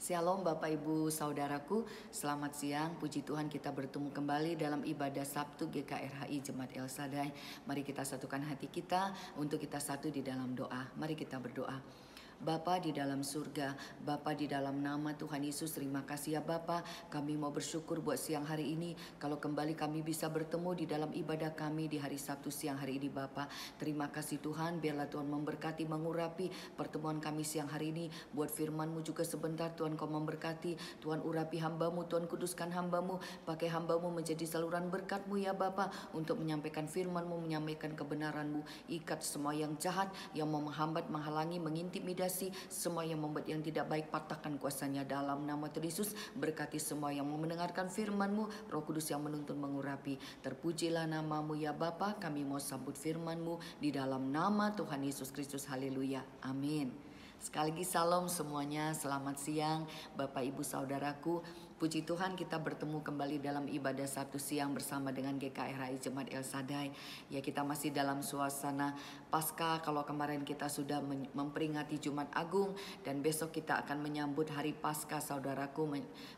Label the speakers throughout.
Speaker 1: Shalom Bapak Ibu Saudaraku, selamat siang. Puji Tuhan kita bertemu kembali dalam ibadah Sabtu GKRHI Jemaat El Shaddai. Mari kita satukan hati kita untuk kita satu di dalam doa. Mari kita berdoa. Bapa di dalam surga, Bapa di dalam nama Tuhan Yesus, terima kasih ya Bapa. Kami mau bersyukur buat siang hari ini, kalau kembali kami bisa bertemu di dalam ibadah kami di hari Sabtu siang hari ini Bapa. Terima kasih Tuhan, biarlah Tuhan memberkati, mengurapi pertemuan kami siang hari ini. Buat firman-Mu juga sebentar Tuhan Kau memberkati, Tuhan urapi hamba-Mu, Tuhan kuduskan hamba-Mu, pakai hamba-Mu menjadi saluran berkat-Mu ya Bapa, untuk menyampaikan firman-Mu, menyampaikan kebenaran-Mu. Ikat semua yang jahat, yang mau menghambat, menghalangi, mengintimidasi, semua yang membuat yang tidak baik, patahkan kuasanya dalam nama Tuhan Yesus. Berkati semua yang mau mendengarkan firman-Mu, Roh Kudus yang menuntun, mengurapi. Terpujilah nama-Mu ya Bapa. Kami mau sambut firman-Mu di dalam nama Tuhan Yesus Kristus. Haleluya, amin. Sekali lagi salam semuanya, selamat siang Bapak Ibu Saudaraku. Puji Tuhan kita bertemu kembali dalam ibadah Sabtu siang bersama dengan GKRHI Jemaat El Shaddai. Ya, kita masih dalam suasana Paskah. Kalau kemarin kita sudah memperingati Jumat Agung, dan besok kita akan menyambut hari Paskah saudaraku,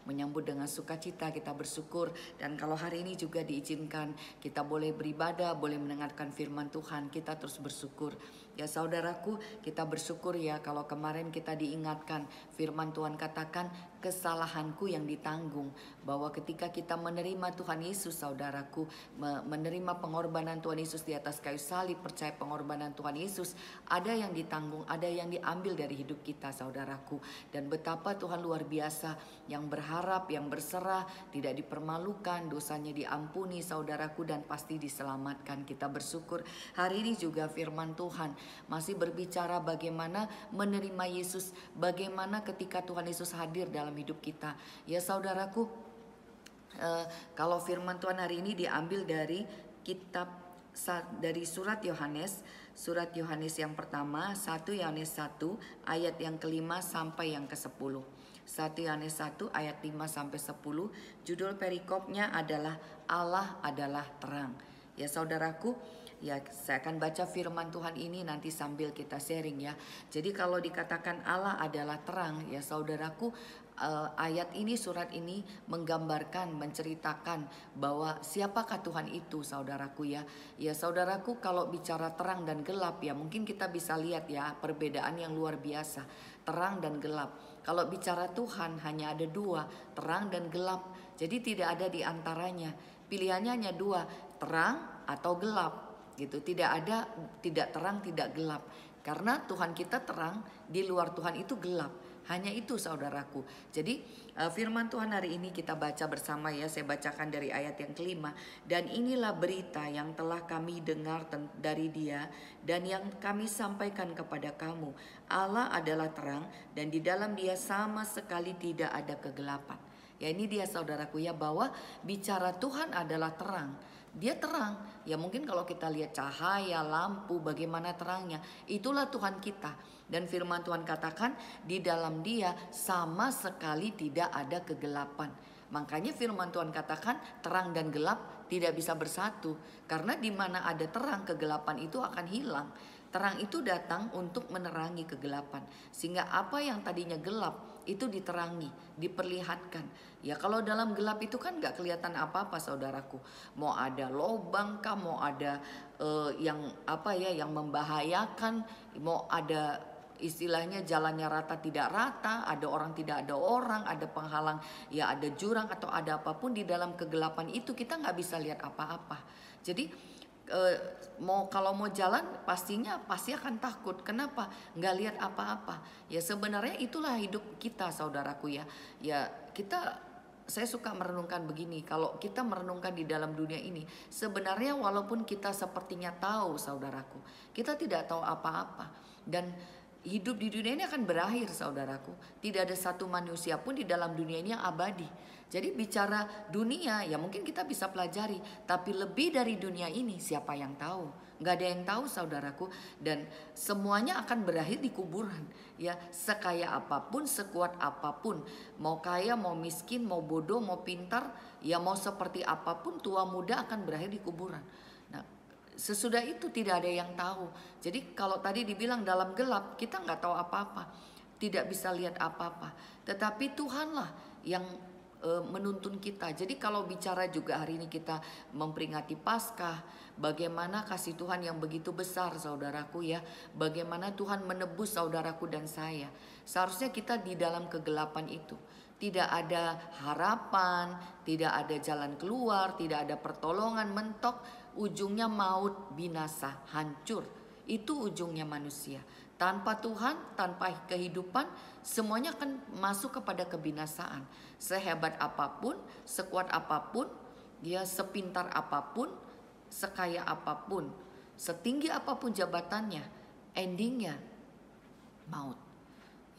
Speaker 1: menyambut dengan sukacita, kita bersyukur. Dan kalau hari ini juga diizinkan kita boleh beribadah, boleh mendengarkan firman Tuhan, kita terus bersyukur. Ya saudaraku, kita bersyukur ya kalau kemarin kita diingatkan firman Tuhan katakan kesalahanku yang ditanggung, bahwa ketika kita menerima Tuhan Yesus saudaraku, menerima pengorbanan Tuhan Yesus di atas kayu salib, percaya pengorbanan Tuhan Yesus, ada yang ditanggung, ada yang diambil dari hidup kita saudaraku. Dan betapa Tuhan luar biasa, yang berharap, yang berserah, tidak dipermalukan, dosanya diampuni saudaraku, dan pasti diselamatkan. Kita bersyukur hari ini juga firman Tuhan masih berbicara bagaimana menerima Yesus, bagaimana ketika Tuhan Yesus hadir dalam hidup kita. Ya saudaraku, kalau firman Tuhan hari ini diambil dari dari surat Yohanes yang pertama, 1 Yohanes 1 ayat yang ke-5 sampai yang ke-10. 1 Yohanes 1 ayat 5 sampai 10. Judul perikopnya adalah Allah adalah terang. Ya saudaraku, ya saya akan baca firman Tuhan ini nanti sambil kita sharing ya. Jadi kalau dikatakan Allah adalah terang, ya saudaraku, ayat ini, surat ini menggambarkan, menceritakan bahwa siapakah Tuhan itu saudaraku ya. Ya saudaraku, kalau bicara terang dan gelap ya mungkin kita bisa lihat ya perbedaan yang luar biasa, terang dan gelap. Kalau bicara Tuhan hanya ada dua, terang dan gelap. Jadi tidak ada di antaranya. Pilihannya hanya dua, terang atau gelap gitu. Tidak ada tidak terang, tidak gelap. Karena Tuhan kita terang, di luar Tuhan itu gelap. Hanya itu saudaraku. Jadi firman Tuhan hari ini kita baca bersama ya. Saya bacakan dari ayat yang ke-5. Dan inilah berita yang telah kami dengar dari Dia dan yang kami sampaikan kepada kamu. Allah adalah terang dan di dalam Dia sama sekali tidak ada kegelapan. Ya ini dia saudaraku ya, bahwa bicara Tuhan adalah terang. Dia terang. Ya mungkin kalau kita lihat cahaya, lampu, bagaimana terangnya. Itulah Tuhan kita. Dan firman Tuhan katakan di dalam Dia sama sekali tidak ada kegelapan. Makanya firman Tuhan katakan terang dan gelap tidak bisa bersatu. Karena di mana ada terang, kegelapan itu akan hilang. Terang itu datang untuk menerangi kegelapan. Sehingga apa yang tadinya gelap itu diterangi, diperlihatkan. Ya kalau dalam gelap itu kan gak kelihatan apa-apa saudaraku. Mau ada lobang kah, mau ada yang membahayakan, mau ada istilahnya jalannya rata tidak rata, ada orang tidak ada orang, ada penghalang, ya ada jurang atau ada apapun di dalam kegelapan itu kita gak bisa lihat apa-apa. Jadi kalau mau jalan pasti akan takut. Kenapa? Nggak lihat apa-apa. Ya sebenarnya itulah hidup kita saudaraku ya. Ya saya suka merenungkan begini. Kalau kita merenungkan di dalam dunia ini, sebenarnya walaupun kita sepertinya tahu saudaraku, kita tidak tahu apa-apa. Dan hidup di dunia ini akan berakhir saudaraku. Tidak ada satu manusia pun di dalam dunia ini yang abadi. Jadi bicara dunia ya mungkin kita bisa pelajari, tapi lebih dari dunia ini siapa yang tahu? Gak ada yang tahu saudaraku. Dan semuanya akan berakhir di kuburan. Ya sekaya apapun, sekuat apapun, mau kaya, mau miskin, mau bodoh, mau pintar, ya mau seperti apapun, tua muda akan berakhir di kuburan. Nah sesudah itu tidak ada yang tahu. Jadi kalau tadi dibilang dalam gelap kita nggak tahu apa-apa. tidak bisa lihat apa-apa. Tetapi Tuhanlah yang menuntun kita. Jadi kalau bicara juga hari ini kita memperingati Paskah, bagaimana kasih Tuhan yang begitu besar saudaraku ya. Bagaimana Tuhan menebus saudaraku dan saya. Seharusnya kita di dalam kegelapan itu. Tidak ada harapan, tidak ada jalan keluar, tidak ada pertolongan, mentok, ujungnya maut, binasa, hancur. Itu ujungnya manusia. Tanpa Tuhan, tanpa kehidupan, semuanya akan masuk kepada kebinasaan. Sehebat apapun, sekuat apapun, dia sepintar apapun, sekaya apapun, setinggi apapun jabatannya, endingnya maut.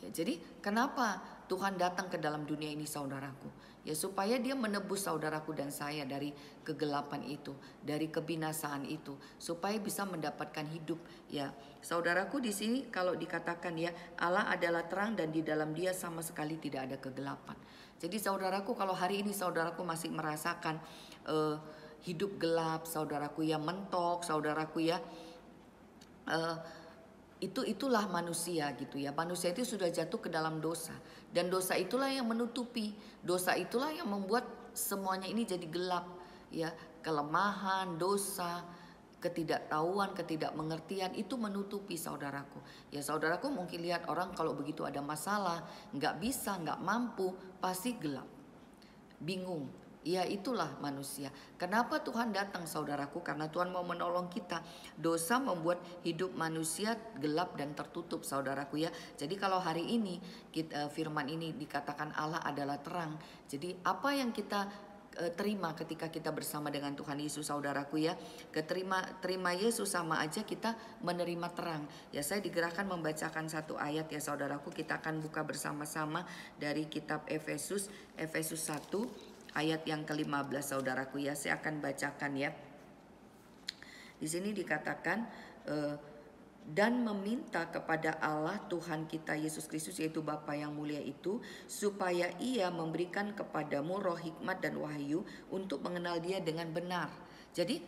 Speaker 1: Ya, jadi kenapa Tuhan datang ke dalam dunia ini saudaraku? Ya supaya dia menebus saudaraku dan saya dari kegelapan itu, dari kebinasaan itu, supaya bisa mendapatkan hidup. Ya, saudaraku di sini kalau dikatakan ya Allah adalah terang dan di dalam Dia sama sekali tidak ada kegelapan. Jadi saudaraku kalau hari ini saudaraku masih merasakan hidup gelap, saudaraku ya mentok, saudaraku ya itulah manusia gitu ya. Manusia itu sudah jatuh ke dalam dosa. Dan dosa itulah yang menutupi. Dosa itulah yang membuat semuanya ini jadi gelap ya. Kelemahan, dosa, ketidaktahuan, ketidakmengertian itu menutupi saudaraku. Ya saudaraku mungkin lihat orang kalau begitu ada masalah, nggak bisa, nggak mampu, pasti gelap. Bingung. Ya itulah manusia. Kenapa Tuhan datang saudaraku? Karena Tuhan mau menolong kita. Dosa membuat hidup manusia gelap dan tertutup saudaraku ya. Jadi kalau hari ini firman ini dikatakan Allah adalah terang. Jadi apa yang kita terima ketika kita bersama dengan Tuhan Yesus saudaraku ya. Terima Yesus sama aja kita menerima terang. Ya saya digerakkan membacakan satu ayat ya saudaraku. Kita akan buka bersama-sama dari kitab Efesus 1 ayat yang ke-15 saudaraku ya. Saya akan bacakan ya. Di sini dikatakan dan meminta kepada Allah Tuhan kita Yesus Kristus yaitu Bapa yang mulia itu supaya Ia memberikan kepadamu roh hikmat dan wahyu untuk mengenal Dia dengan benar. Jadi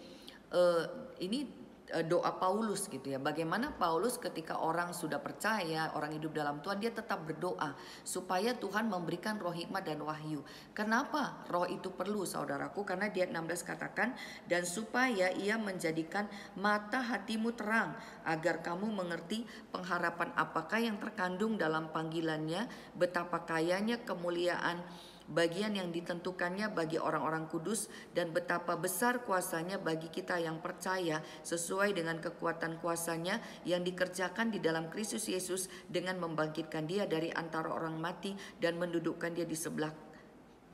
Speaker 1: ini doa Paulus gitu ya. Bagaimana Paulus ketika orang sudah percaya, orang hidup dalam Tuhan, dia tetap berdoa supaya Tuhan memberikan roh hikmat dan wahyu. Kenapa roh itu perlu saudaraku? Karena di ayat 16 katakan dan supaya Ia menjadikan mata hatimu terang agar kamu mengerti pengharapan apakah yang terkandung dalam panggilannya, betapa kayanya kemuliaan bagian yang ditentukannya bagi orang-orang kudus dan betapa besar kuasanya bagi kita yang percaya sesuai dengan kekuatan kuasanya yang dikerjakan di dalam Kristus Yesus dengan membangkitkan Dia dari antara orang mati dan mendudukkan Dia di sebelah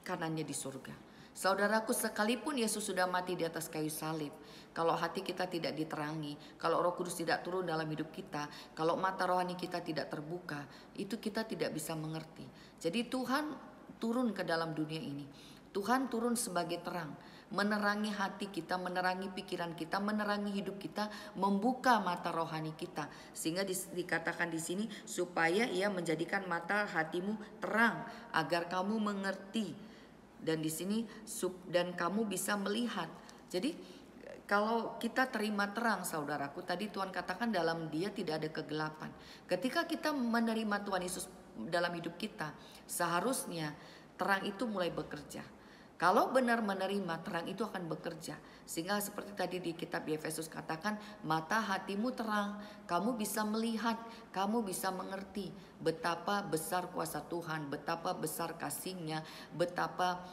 Speaker 1: kanannya di surga. Saudaraku sekalipun Yesus sudah mati di atas kayu salib, kalau hati kita tidak diterangi, kalau Roh Kudus tidak turun dalam hidup kita, kalau mata rohani kita tidak terbuka, itu kita tidak bisa mengerti. Jadi Tuhan turun ke dalam dunia ini. Tuhan turun sebagai terang, menerangi hati kita, menerangi pikiran kita, menerangi hidup kita, membuka mata rohani kita. Sehingga dikatakan di sini supaya Ia menjadikan mata hatimu terang agar kamu mengerti. Dan di sini dan kamu bisa melihat. Jadi kalau kita terima terang saudaraku, tadi Tuhan katakan dalam Dia tidak ada kegelapan. Ketika kita menerima Tuhan Yesus dalam hidup kita, seharusnya terang itu mulai bekerja. Kalau benar menerima, terang itu akan bekerja. Sehingga seperti tadi di kitab Efesus katakan, mata hatimu terang, kamu bisa melihat, kamu bisa mengerti betapa besar kuasa Tuhan, betapa besar kasih-Nya, betapa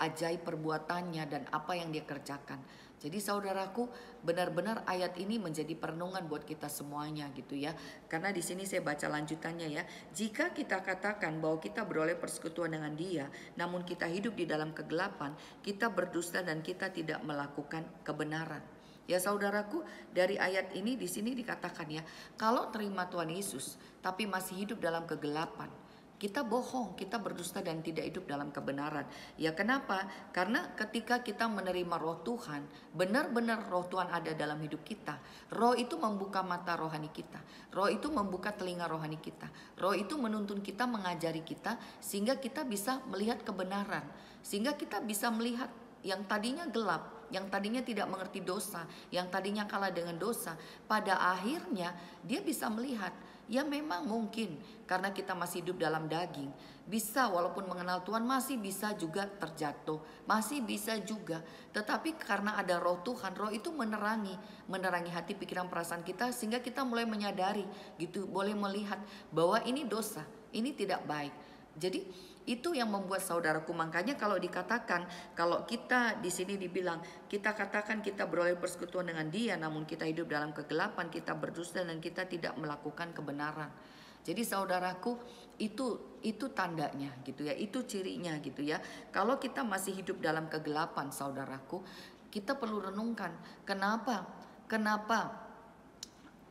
Speaker 1: ajaib perbuatannya dan apa yang Dia kerjakan. Jadi saudaraku, benar-benar ayat ini menjadi perenungan buat kita semuanya gitu ya. Karena di sini saya baca lanjutannya ya. Jika kita katakan bahwa kita beroleh persekutuan dengan Dia, namun kita hidup di dalam kegelapan, kita berdusta dan kita tidak melakukan kebenaran. Ya saudaraku, dari ayat ini di sini dikatakan ya, kalau terima Tuhan Yesus tapi masih hidup dalam kegelapan, kita bohong, kita berdusta dan tidak hidup dalam kebenaran. Ya kenapa? Karena ketika kita menerima roh Tuhan, benar-benar roh Tuhan ada dalam hidup kita. Roh itu membuka mata rohani kita. Roh itu membuka telinga rohani kita. Roh itu menuntun kita, mengajari kita, sehingga kita bisa melihat kebenaran. Sehingga kita bisa melihat yang tadinya gelap, yang tadinya tidak mengerti dosa, yang tadinya kalah dengan dosa. Pada akhirnya dia bisa melihat Ya memang mungkin karena kita masih hidup dalam daging, bisa walaupun mengenal Tuhan masih bisa juga terjatuh, masih bisa juga. Tetapi karena ada roh Tuhan, roh itu menerangi hati, pikiran, perasaan kita sehingga kita mulai menyadari gitu, boleh melihat bahwa ini dosa, ini tidak baik. Jadi itu yang membuat saudaraku, makanya kalau dikatakan, kalau kita di sini dibilang, kita katakan kita beroleh persekutuan dengan Dia, namun kita hidup dalam kegelapan, kita berdusta dan kita tidak melakukan kebenaran. Jadi saudaraku, itu tandanya gitu ya, itu cirinya gitu ya. Kalau kita masih hidup dalam kegelapan, saudaraku, kita perlu renungkan, kenapa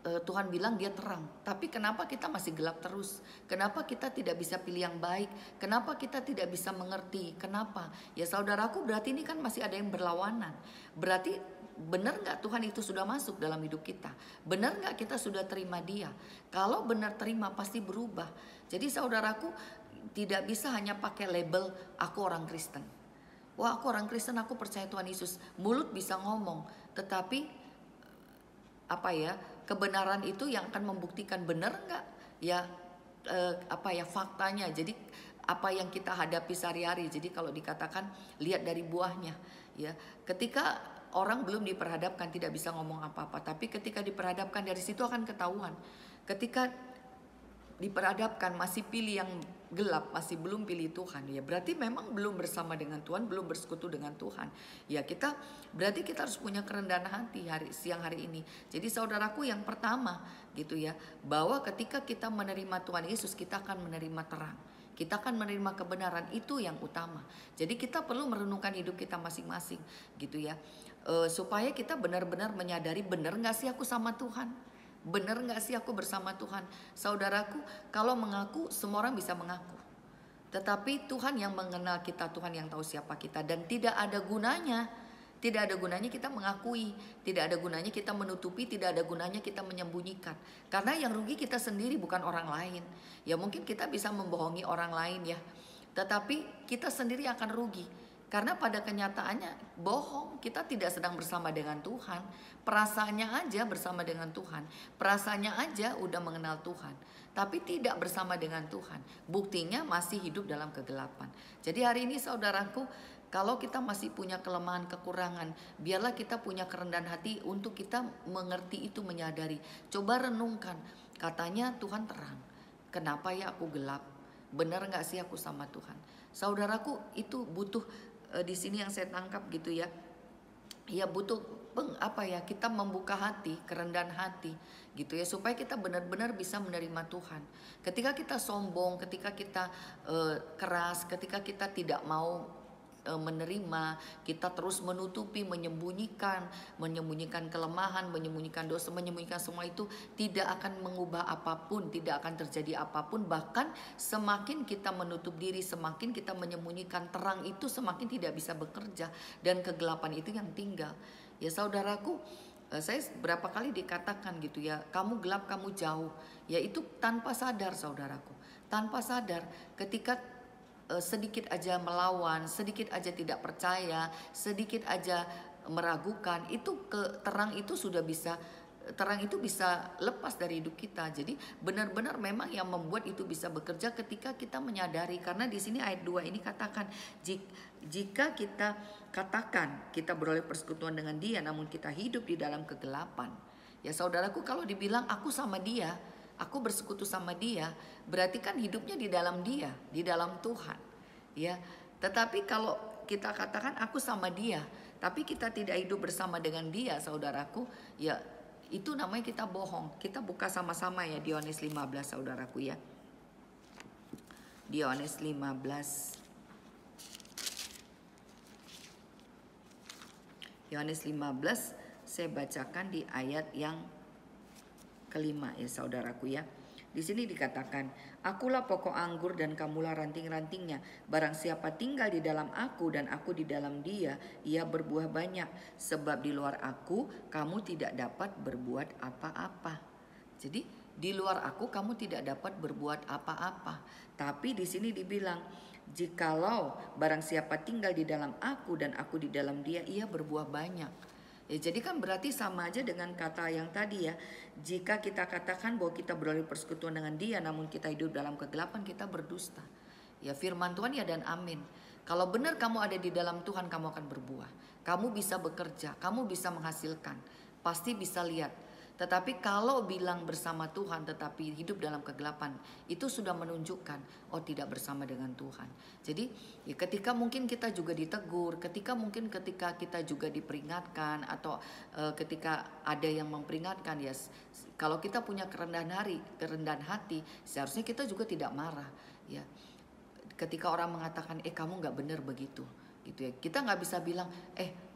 Speaker 1: Tuhan bilang dia terang, tapi kenapa kita masih gelap terus? Kenapa kita tidak bisa pilih yang baik? Kenapa kita tidak bisa mengerti? Kenapa? Ya saudaraku, berarti ini kan masih ada yang berlawanan. Berarti benar nggak Tuhan itu sudah masuk dalam hidup kita? Benar nggak kita sudah terima Dia? Kalau benar terima pasti berubah. Jadi saudaraku, tidak bisa hanya pakai label aku orang Kristen. Wah, aku orang Kristen, aku percaya Tuhan Yesus. Mulut bisa ngomong, tetapi kebenaran itu yang akan membuktikan benar nggak ya, faktanya. Jadi apa yang kita hadapi sehari-hari. Jadi kalau dikatakan lihat dari buahnya ya, ketika orang belum diperhadapkan tidak bisa ngomong apa-apa, tapi ketika diperhadapkan dari situ akan ketahuan. Ketika diperhadapkan masih pilih yang gelap, masih belum pilih Tuhan, ya berarti memang belum bersama dengan Tuhan, belum bersekutu dengan Tuhan. Ya berarti kita harus punya kerendahan hati siang hari ini. Jadi saudaraku, yang pertama gitu ya, bahwa ketika kita menerima Tuhan Yesus, kita akan menerima terang. Kita akan menerima kebenaran, itu yang utama. Jadi kita perlu merenungkan hidup kita masing-masing gitu ya, supaya kita benar-benar menyadari, benar gak sih aku sama Tuhan? Benar gak sih aku bersama Tuhan? Saudaraku, kalau mengaku semua orang bisa mengaku, tetapi Tuhan yang mengenal kita, Tuhan yang tahu siapa kita. Dan tidak ada gunanya kita mengakui, tidak ada gunanya kita menutupi, tidak ada gunanya kita menyembunyikan. Karena yang rugi kita sendiri, bukan orang lain. Ya mungkin kita bisa membohongi orang lain ya, tetapi kita sendiri akan rugi. Karena pada kenyataannya bohong, kita tidak sedang bersama dengan Tuhan. Perasaannya aja bersama dengan Tuhan, perasaannya aja udah mengenal Tuhan, tapi tidak bersama dengan Tuhan. Buktinya masih hidup dalam kegelapan. Jadi hari ini saudaraku, kalau kita masih punya kelemahan, kekurangan, biarlah kita punya kerendahan hati untuk kita mengerti itu, menyadari. Coba renungkan, katanya Tuhan terang, kenapa ya aku gelap? Benar gak sih aku sama Tuhan? Saudaraku, itu butuh di sini yang saya tangkap gitu ya. Ya butuh kita membuka hati, kerendahan hati gitu ya, supaya kita benar-benar bisa menerima Tuhan. Ketika kita sombong, ketika kita keras, ketika kita tidak mau menerima, kita terus menutupi, menyembunyikan kelemahan, menyembunyikan dosa, menyembunyikan semua itu, tidak akan mengubah apapun, tidak akan terjadi apapun. Bahkan semakin kita menutup diri, semakin kita menyembunyikan, terang itu semakin tidak bisa bekerja dan kegelapan itu yang tinggal. Ya saudaraku, saya berapa kali dikatakan gitu ya, kamu gelap, kamu jauh. Ya itu tanpa sadar saudaraku, tanpa sadar. Ketika sedikit aja melawan, sedikit aja tidak percaya, sedikit aja meragukan, itu terang itu bisa lepas dari hidup kita. Jadi benar-benar memang yang membuat itu bisa bekerja ketika kita menyadari. Karena di sini ayat 2 ini katakan, jika kita katakan kita beroleh persekutuan dengan Dia, namun kita hidup di dalam kegelapan. Ya saudaraku, kalau dibilang aku sama Dia, aku bersekutu sama Dia, berarti kan hidupnya di dalam Dia, di dalam Tuhan. Ya, tetapi kalau kita katakan aku sama Dia, tapi kita tidak hidup bersama dengan Dia, saudaraku, ya itu namanya kita bohong. Kita buka sama-sama ya, di Yohanes 15 saudaraku ya. Di Yohanes 15. Yohanes 15 saya bacakan di ayat yang kelima ya saudaraku ya. Di sini dikatakan, akulah pokok anggur dan kamulah ranting-rantingnya. Barang siapa tinggal di dalam aku dan aku di dalam dia, ia berbuah banyak. Sebab di luar aku kamu tidak dapat berbuat apa-apa. Jadi di luar aku kamu tidak dapat berbuat apa-apa. Tapi di sini dibilang, jikalau barang siapa tinggal di dalam aku dan aku di dalam dia, ia berbuah banyak. Ya, jadi kan berarti sama aja dengan kata yang tadi ya. Jika kita katakan bahwa kita beroleh persekutuan dengan Dia, namun kita hidup dalam kegelapan, kita berdusta. Ya, firman Tuhan ya dan amin. Kalau benar kamu ada di dalam Tuhan, kamu akan berbuah. Kamu bisa bekerja, kamu bisa menghasilkan. Pasti bisa lihat. Tetapi kalau bilang bersama Tuhan tetapi hidup dalam kegelapan, itu sudah menunjukkan oh tidak bersama dengan Tuhan. Jadi ya ketika mungkin kita juga ditegur, ketika kita juga diperingatkan atau ketika ada yang memperingatkan ya, kalau kita punya kerendahan hati, seharusnya kita juga tidak marah ya. Ketika orang mengatakan kamu nggak benar begitu gitu ya, kita nggak bisa bilang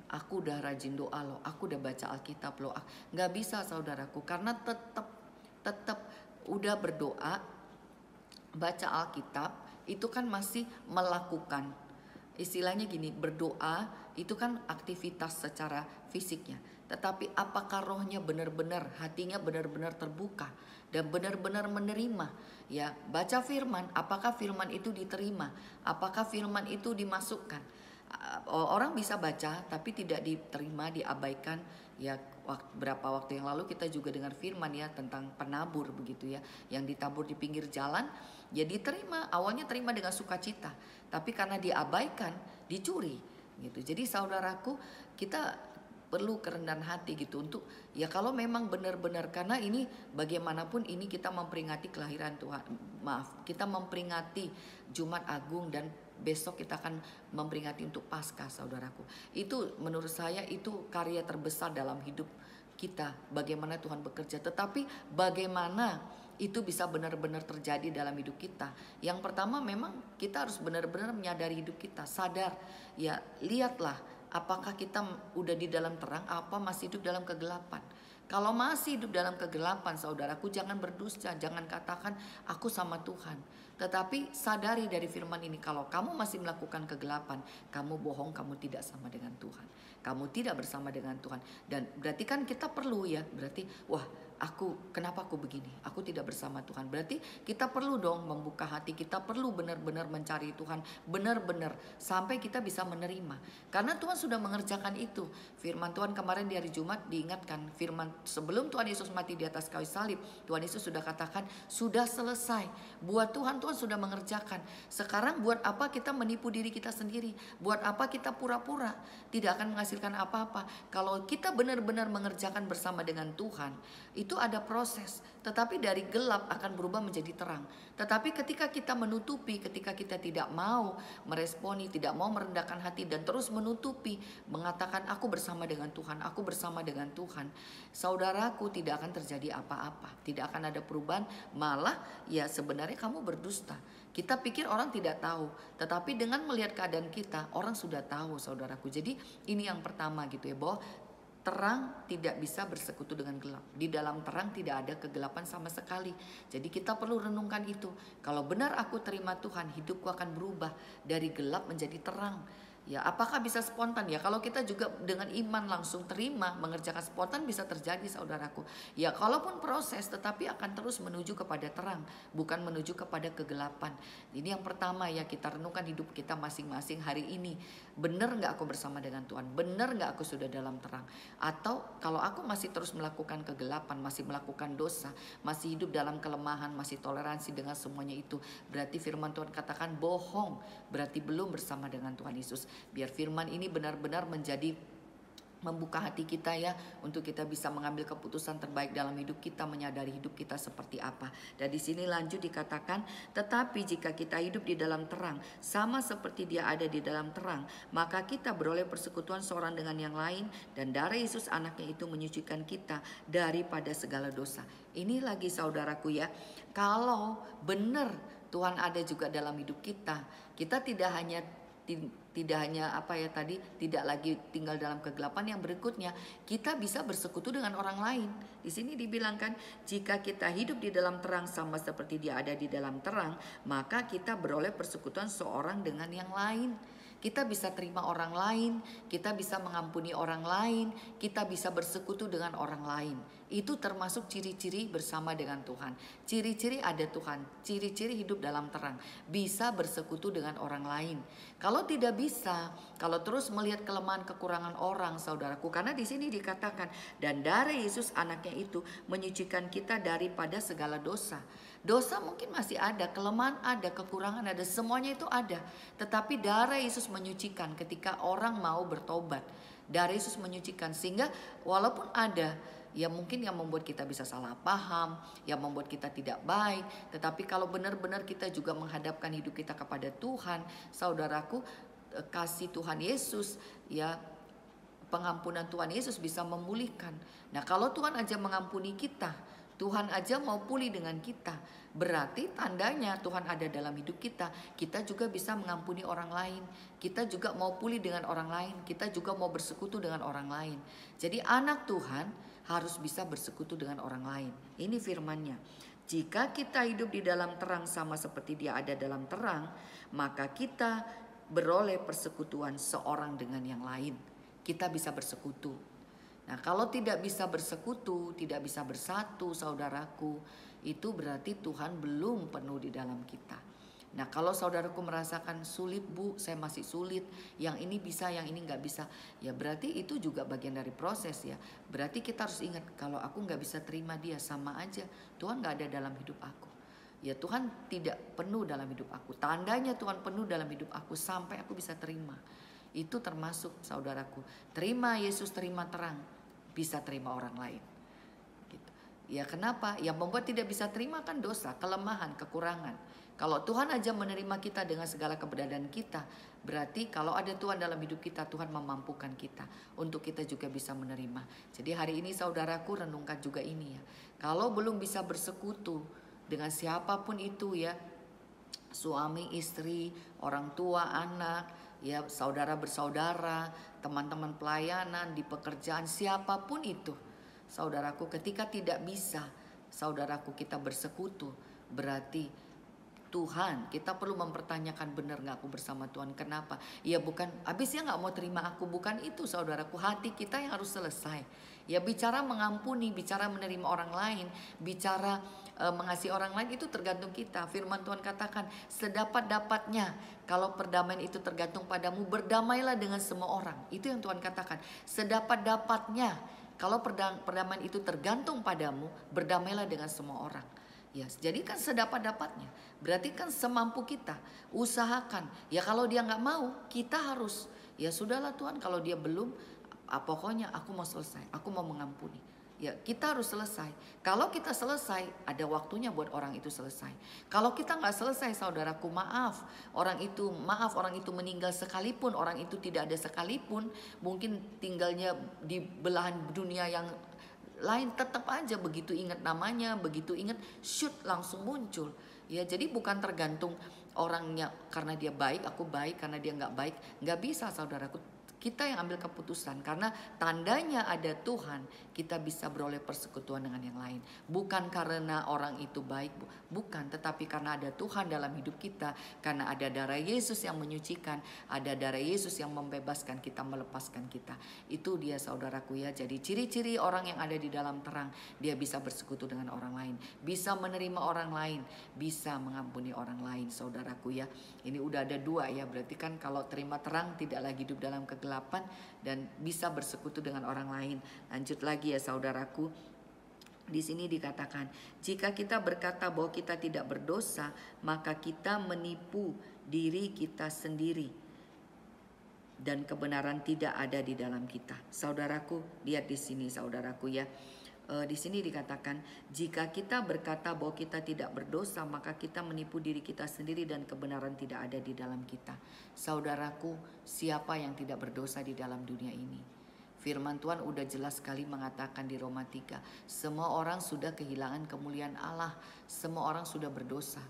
Speaker 1: aku udah rajin doa loh, aku udah baca Alkitab loh. Nggak bisa saudaraku, karena tetap udah berdoa, baca Alkitab, itu kan masih melakukan. Istilahnya gini, berdoa itu kan aktivitas secara fisiknya. Tetapi apakah rohnya benar-benar, hatinya benar-benar terbuka dan benar-benar menerima? Ya, baca firman, apakah firman itu diterima? Apakah firman itu dimasukkan? Orang bisa baca tapi tidak diterima, diabaikan. Ya, berapa waktu yang lalu kita juga dengar firman ya tentang penabur begitu ya, yang ditabur di pinggir jalan ya diterima, awalnya terima dengan sukacita, tapi karena diabaikan, dicuri gitu. Jadi saudaraku, kita perlu kerendahan hati gitu untuk ya kalau memang benar-benar, karena ini bagaimanapun ini kita memperingati kelahiran Tuhan, kita memperingati Jumat Agung dan besok kita akan memperingati untuk Paskah saudaraku. Itu menurut saya itu karya terbesar dalam hidup kita, bagaimana Tuhan bekerja. Tetapi bagaimana itu bisa benar-benar terjadi dalam hidup kita. Yang pertama memang kita harus benar-benar menyadari hidup kita, sadar. Ya, lihatlah apakah kita udah di dalam terang, apa masih hidup dalam kegelapan. Kalau masih hidup dalam kegelapan saudaraku, jangan berdusta, jangan katakan aku sama Tuhan. Tetapi sadari dari firman ini, kalau kamu masih melakukan kegelapan, kamu bohong, kamu tidak sama dengan Tuhan. Kamu tidak bersama dengan Tuhan. Dan berarti kan kita perlu ya, berarti kenapa aku begini? Aku tidak bersama Tuhan. Berarti kita perlu dong membuka hati, kita perlu benar-benar mencari Tuhan, benar-benar sampai kita bisa menerima. Karena Tuhan sudah mengerjakan itu. Firman Tuhan kemarin di hari Jumat diingatkan, firman sebelum Tuhan Yesus mati di atas kayu salib, Tuhan Yesus sudah katakan, sudah selesai. Buat Tuhan sudah mengerjakan. Sekarang buat apa kita menipu diri kita sendiri? Buat apa kita pura-pura? Tidak akan menghasilkan apa-apa. Kalau kita benar-benar mengerjakan bersama dengan Tuhan, itu ada proses, tetapi dari gelap akan berubah menjadi terang. Tetapi ketika kita menutupi, ketika kita tidak mau meresponi, tidak mau merendahkan hati dan terus menutupi, mengatakan aku bersama dengan Tuhan, aku bersama dengan Tuhan, saudaraku, tidak akan terjadi apa-apa, tidak akan ada perubahan, malah ya sebenarnya kamu berdusta. Kita pikir orang tidak tahu, tetapi dengan melihat keadaan kita, orang sudah tahu saudaraku. Jadi ini yang pertama gitu ya, bahwa terang tidak bisa bersekutu dengan gelap. Di dalam terang tidak ada kegelapan sama sekali. Jadi kita perlu renungkan itu. Kalau benar aku terima Tuhan, hidupku akan berubah dari gelap menjadi terang. Ya, apakah bisa spontan? Ya, kalau kita juga dengan iman langsung terima, mengerjakan spontan bisa terjadi saudaraku. Ya, kalaupun proses tetapi akan terus menuju kepada terang, bukan menuju kepada kegelapan. Ini yang pertama ya, kita renungkan hidup kita masing-masing hari ini. Benar nggak aku bersama dengan Tuhan? Benar nggak aku sudah dalam terang? Atau kalau aku masih terus melakukan kegelapan, masih melakukan dosa, masih hidup dalam kelemahan, masih toleransi dengan semuanya itu, berarti firman Tuhan katakan bohong, berarti belum bersama dengan Tuhan Yesus. Biar firman ini benar-benar membuka hati kita ya, untuk kita bisa mengambil keputusan terbaik dalam hidup kita, menyadari hidup kita seperti apa. Dan di sini lanjut dikatakan, tetapi jika kita hidup di dalam terang, sama seperti Dia ada di dalam terang, maka kita beroleh persekutuan seorang dengan yang lain, dan darah Yesus anaknya itu menyucikan kita daripada segala dosa. Ini lagi saudaraku ya, kalau benar Tuhan ada juga dalam hidup kita, kita tidak hanya tidak lagi tinggal dalam kegelapan. Yang berikutnya, kita bisa bersekutu dengan orang lain. Di sini dibilangkan, jika kita hidup di dalam terang sama seperti Dia ada di dalam terang, maka kita beroleh persekutuan seorang dengan yang lain. Kita bisa terima orang lain, kita bisa mengampuni orang lain, kita bisa bersekutu dengan orang lain. Itu termasuk ciri-ciri bersama dengan Tuhan. Ciri-ciri ada Tuhan, ciri-ciri hidup dalam terang. Bisa bersekutu dengan orang lain. Kalau tidak bisa, kalau terus melihat kelemahan kekurangan orang, saudaraku, karena di sini dikatakan, dan darah Yesus anaknya itu menyucikan kita daripada segala dosa. Dosa mungkin masih ada, kelemahan ada, kekurangan ada, semuanya itu ada. Tetapi darah Yesus menyucikan ketika orang mau bertobat. Darah Yesus menyucikan sehingga walaupun ada ya mungkin yang membuat kita bisa salah paham, yang membuat kita tidak baik. Tetapi kalau benar-benar kita juga menghadapkan hidup kita kepada Tuhan, saudaraku, kasih Tuhan Yesus ya, pengampunan Tuhan Yesus bisa memulihkan. Nah kalau Tuhan aja mengampuni kita, Tuhan aja mau pulih dengan kita, berarti tandanya Tuhan ada dalam hidup kita. Kita juga bisa mengampuni orang lain, kita juga mau pulih dengan orang lain, kita juga mau bersekutu dengan orang lain. Jadi anak Tuhan harus bisa bersekutu dengan orang lain. Ini firman-Nya. Jika kita hidup di dalam terang sama seperti Dia ada dalam terang, maka kita beroleh persekutuan seorang dengan yang lain. Kita bisa bersekutu. Nah kalau tidak bisa bersekutu, tidak bisa bersatu, saudaraku, itu berarti Tuhan belum penuh di dalam kita. Nah kalau saudaraku merasakan sulit, Bu, saya masih sulit, yang ini bisa, yang ini nggak bisa, ya berarti itu juga bagian dari proses ya. Berarti kita harus ingat, kalau aku nggak bisa terima Dia, sama aja Tuhan nggak ada dalam hidup aku. Ya Tuhan tidak penuh dalam hidup aku. Tandanya Tuhan penuh dalam hidup aku sampai aku bisa terima. Itu termasuk, saudaraku, terima Yesus, terima terang, bisa terima orang lain gitu. Ya kenapa? Yang membuat tidak bisa terima kan dosa, kelemahan, kekurangan. Kalau Tuhan aja menerima kita dengan segala keberadaan kita, berarti kalau ada Tuhan dalam hidup kita, Tuhan memampukan kita untuk kita juga bisa menerima. Jadi hari ini saudaraku renungkan juga ini ya. Kalau belum bisa bersekutu dengan siapapun itu ya, suami, istri, orang tua, anak, ya saudara bersaudara, teman-teman pelayanan, di pekerjaan, siapapun itu, saudaraku, ketika tidak bisa, saudaraku, kita bersekutu, berarti Tuhan, kita perlu mempertanyakan, benar gak aku bersama Tuhan? Kenapa? Ya bukan, habisnya gak mau terima aku, bukan itu saudaraku. Hati kita yang harus selesai. Ya bicara mengampuni, bicara menerima orang lain, bicara mengasihi orang lain, itu tergantung kita. Firman Tuhan katakan, sedapat-dapatnya, kalau perdamaian itu tergantung padamu, berdamailah dengan semua orang. Itu yang Tuhan katakan, sedapat-dapatnya, kalau perdamaian itu tergantung padamu, berdamailah dengan semua orang. Ya, jadi kan sedapat-dapatnya. Berarti kan semampu kita. Usahakan. Ya kalau dia nggak mau, kita harus. Ya sudahlah Tuhan, kalau dia belum, pokoknya aku mau selesai. Aku mau mengampuni. Ya kita harus selesai. Kalau kita selesai, ada waktunya buat orang itu selesai. Kalau kita nggak selesai, saudaraku, maaf. Orang itu meninggal sekalipun, orang itu tidak ada sekalipun, mungkin tinggalnya di belahan dunia yang lain, tetap aja begitu ingat namanya, begitu ingat shoot langsung muncul. Ya jadi bukan tergantung orangnya, karena dia baik aku baik, karena dia nggak baik nggak bisa, saudaraku. Kita yang ambil keputusan, karena tandanya ada Tuhan, kita bisa beroleh persekutuan dengan yang lain. Bukan karena orang itu baik, bukan, tetapi karena ada Tuhan dalam hidup kita, karena ada darah Yesus yang menyucikan, ada darah Yesus yang membebaskan kita, melepaskan kita. Itu dia, saudaraku ya. Jadi ciri-ciri orang yang ada di dalam terang, dia bisa bersekutu dengan orang lain, bisa menerima orang lain, bisa mengampuni orang lain, saudaraku ya. Ini udah ada dua ya, berarti kan kalau terima terang tidak lagi hidup dalam kegelapan dan bisa bersekutu dengan orang lain. Lanjut lagi ya saudaraku. Di sini dikatakan, jika kita berkata bahwa kita tidak berdosa, maka kita menipu diri kita sendiri dan kebenaran tidak ada di dalam kita. Saudaraku, lihat di sini saudaraku ya. Di sini dikatakan, jika kita berkata bahwa kita tidak berdosa, maka kita menipu diri kita sendiri dan kebenaran tidak ada di dalam kita. Saudaraku, siapa yang tidak berdosa di dalam dunia ini? Firman Tuhan udah jelas sekali mengatakan di Roma 3, semua orang sudah kehilangan kemuliaan Allah, semua orang sudah berdosa.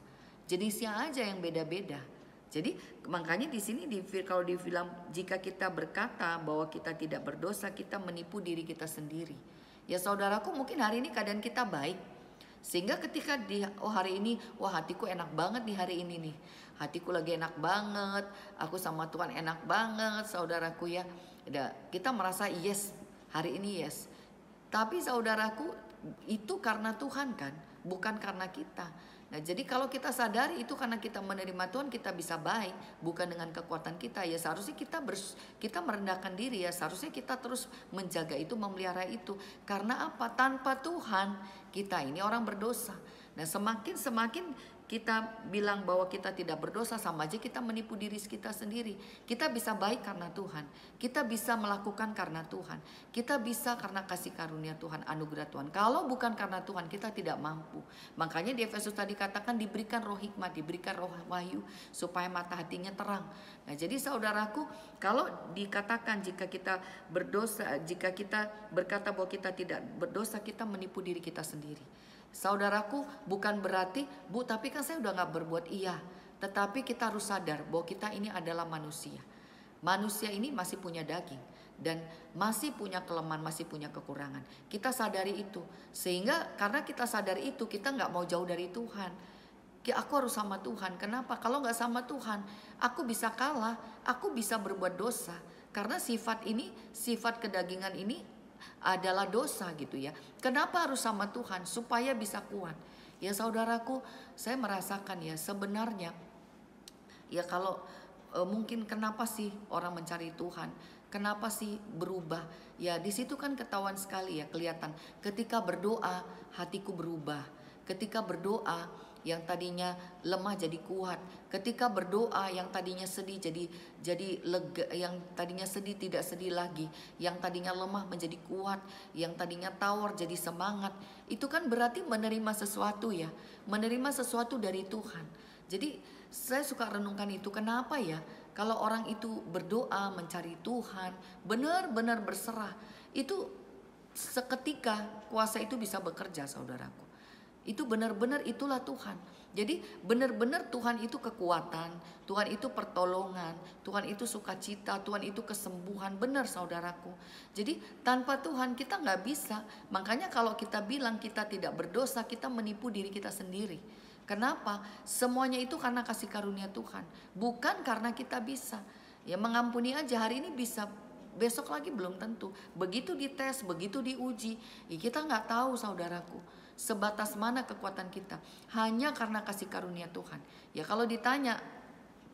Speaker 1: Jenisnya aja yang beda-beda. Jadi makanya di sini kalau di film, jika kita berkata bahwa kita tidak berdosa, kita menipu diri kita sendiri. Ya saudaraku, mungkin hari ini keadaan kita baik, Sehingga ketika hari ini, wah hatiku enak banget di hari ini nih. Hatiku lagi enak banget, aku sama Tuhan enak banget saudaraku ya. Kita merasa yes, hari ini yes. Tapi saudaraku, itu karena Tuhan kan, bukan karena kita. Nah jadi kalau kita sadari itu karena kita menerima Tuhan, kita bisa baik, bukan dengan kekuatan kita. Ya seharusnya kita merendahkan diri ya, seharusnya kita terus menjaga itu, memelihara itu. Karena apa? Tanpa Tuhan kita ini orang berdosa. Nah semakin kita bilang bahwa kita tidak berdosa, sama aja kita menipu diri kita sendiri. Kita bisa baik karena Tuhan, kita bisa melakukan karena Tuhan, kita bisa karena kasih karunia Tuhan, anugerah Tuhan. Kalau bukan karena Tuhan, kita tidak mampu. Makanya di Efesus tadi katakan diberikan roh hikmat, diberikan roh wahyu supaya mata hatinya terang. Nah jadi saudaraku, kalau dikatakan jika kita berdosa, jika kita berkata bahwa kita tidak berdosa, kita menipu diri kita sendiri. Saudaraku, bukan berarti, Bu, tapi kan saya udah gak berbuat, iya. Tetapi kita harus sadar bahwa kita ini adalah manusia. Manusia ini masih punya daging dan masih punya kelemahan, masih punya kekurangan. Kita sadari itu. Sehingga karena kita sadari itu, kita gak mau jauh dari Tuhan. Aku harus sama Tuhan. Kenapa? Kalau gak sama Tuhan, aku bisa kalah, aku bisa berbuat dosa. Karena sifat ini, sifat kedagingan ini adalah dosa gitu ya. Kenapa harus sama Tuhan? Supaya bisa kuat. Ya saudaraku, saya merasakan ya sebenarnya ya kalau mungkin kenapa sih orang mencari Tuhan? Kenapa sih berubah? Ya di situ kan ketahuan sekali ya, kelihatan. Ketika berdoa, hatiku berubah. Ketika berdoa, yang tadinya lemah jadi kuat. Ketika berdoa, yang tadinya sedih jadi lega, yang tadinya sedih tidak sedih lagi, yang tadinya lemah menjadi kuat, yang tadinya tawar jadi semangat. Itu kan berarti menerima sesuatu ya, menerima sesuatu dari Tuhan. Jadi saya suka renungkan itu, kenapa ya kalau orang itu berdoa mencari Tuhan, benar-benar berserah, itu seketika kuasa itu bisa bekerja saudaraku. Itu benar-benar itulah Tuhan. Jadi benar-benar Tuhan itu kekuatan, Tuhan itu pertolongan, Tuhan itu sukacita, Tuhan itu kesembuhan. Benar saudaraku. Jadi tanpa Tuhan kita nggak bisa. Makanya kalau kita bilang kita tidak berdosa, kita menipu diri kita sendiri. Kenapa? Semuanya itu karena kasih karunia Tuhan, bukan karena kita bisa. Ya mengampuni aja hari ini bisa, besok lagi belum tentu. Begitu dites, begitu diuji, ya kita nggak tahu saudaraku. Sebatas mana kekuatan kita, hanya karena kasih karunia Tuhan. Ya kalau ditanya,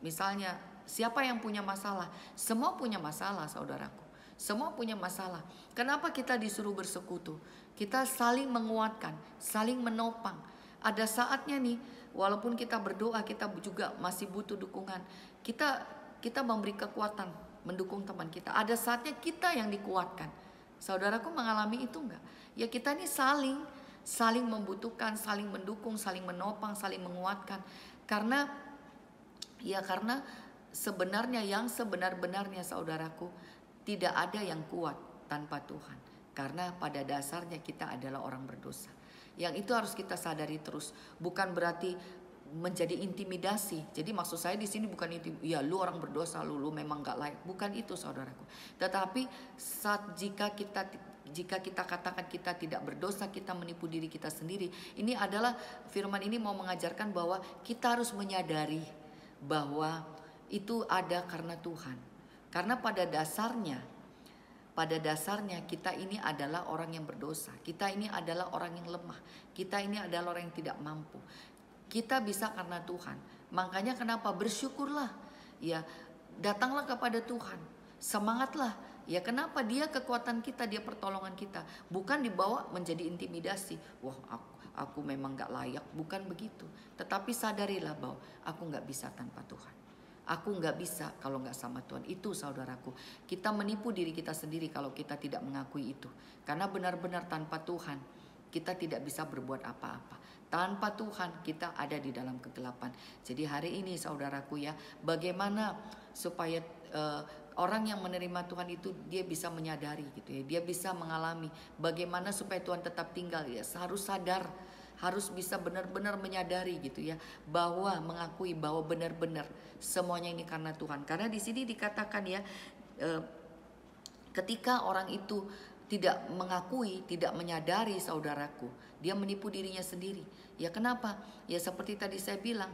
Speaker 1: misalnya siapa yang punya masalah? Semua punya masalah saudaraku. Semua punya masalah. Kenapa kita disuruh bersekutu? Kita saling menguatkan, saling menopang. Ada saatnya nih, walaupun kita berdoa, kita juga masih butuh dukungan. Kita memberi kekuatan, mendukung teman kita. Ada saatnya kita yang dikuatkan. Saudaraku mengalami itu enggak? Ya kita ini saling membutuhkan, saling mendukung, saling menopang, saling menguatkan. Karena sebenarnya yang sebenar-benarnya saudaraku, tidak ada yang kuat tanpa Tuhan. Karena pada dasarnya kita adalah orang berdosa. Yang itu harus kita sadari terus. Bukan berarti menjadi intimidasi. Jadi maksud saya di sini bukan ya lu orang berdosa, lu memang gak layak. Bukan itu saudaraku. Tetapi jika kita katakan kita tidak berdosa, kita menipu diri kita sendiri. Ini adalah firman ini mau mengajarkan bahwa kita harus menyadari bahwa itu ada karena Tuhan. Karena pada dasarnya kita ini adalah orang yang berdosa. Kita ini adalah orang yang lemah. Kita ini adalah orang yang tidak mampu. Kita bisa karena Tuhan. Makanya kenapa bersyukurlah. Ya, datanglah kepada Tuhan. Semangatlah. Ya kenapa? Dia kekuatan kita, dia pertolongan kita. Bukan dibawa menjadi intimidasi. Wah aku memang gak layak. Bukan begitu. Tetapi sadarilah bahwa aku gak bisa tanpa Tuhan. Aku gak bisa kalau gak sama Tuhan. Itu saudaraku. Kita menipu diri kita sendiri kalau kita tidak mengakui itu. Karena benar-benar tanpa Tuhan kita tidak bisa berbuat apa-apa. Tanpa Tuhan kita ada di dalam kegelapan. Jadi hari ini saudaraku ya, bagaimana supaya orang yang menerima Tuhan itu dia bisa menyadari gitu ya, dia bisa mengalami bagaimana supaya Tuhan tetap tinggal ya, harus sadar, harus bisa benar-benar menyadari gitu ya, bahwa mengakui bahwa benar-benar semuanya ini karena Tuhan. Karena di sini dikatakan ya, ketika orang itu tidak mengakui, tidak menyadari saudaraku, dia menipu dirinya sendiri. Ya kenapa? Ya seperti tadi saya bilang